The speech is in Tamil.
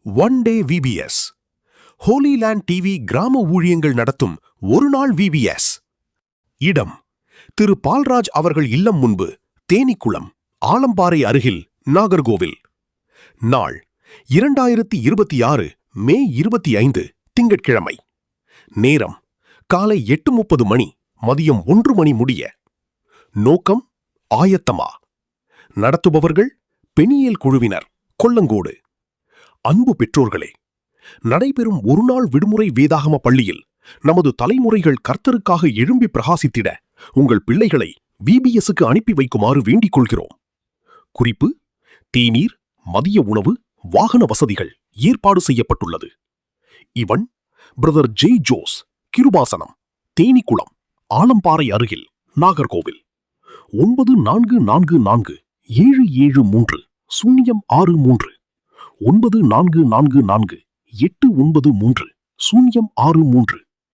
One day VBS holy land TV கிராம ஊழியங்கள் நடத்தும் ஒரு நாள் விபிஎஸ். இடம் திரு பால்ராஜ் அவர்கள் இல்லம் முன்பு, தேனிக்குளம், ஆலம்பாறை அருகில், நாகர்கோவில். நாள் 2026 மே 25 திங்கட்கிழமை. நேரம் காலை 8:30 மணி, மதியம் 1 மணி முடிய. நோக்கம் ஆயத்தமா. நடத்துபவர்கள் பெணியேல் குழுவினர், கொல்லங்கோடு. அன்பு பெற்றோர்களே, நடைபெறும் ஒருநாள் விடுமுறை வேதாகம பள்ளியில் நமது தலைமுறைகள் கர்த்தருக்காக எழும்பி பிரகாசித்திட உங்கள் பிள்ளைகளை விபிஎஸ்க்கு அனுப்பி வைக்குமாறு வேண்டிக் கொள்கிறோம். குறிப்பு: தேநீர், மதிய உணவு, வாகன வசதிகள் ஏற்பாடு செய்யப்பட்டுள்ளது. இவன் பிரதர் ஜே ஜோஸ், கிருபாசனம், தேனிக்குளம், ஆலம்பாறை அருகில், நாகர்கோவில். 9444 773 063 9444 893 063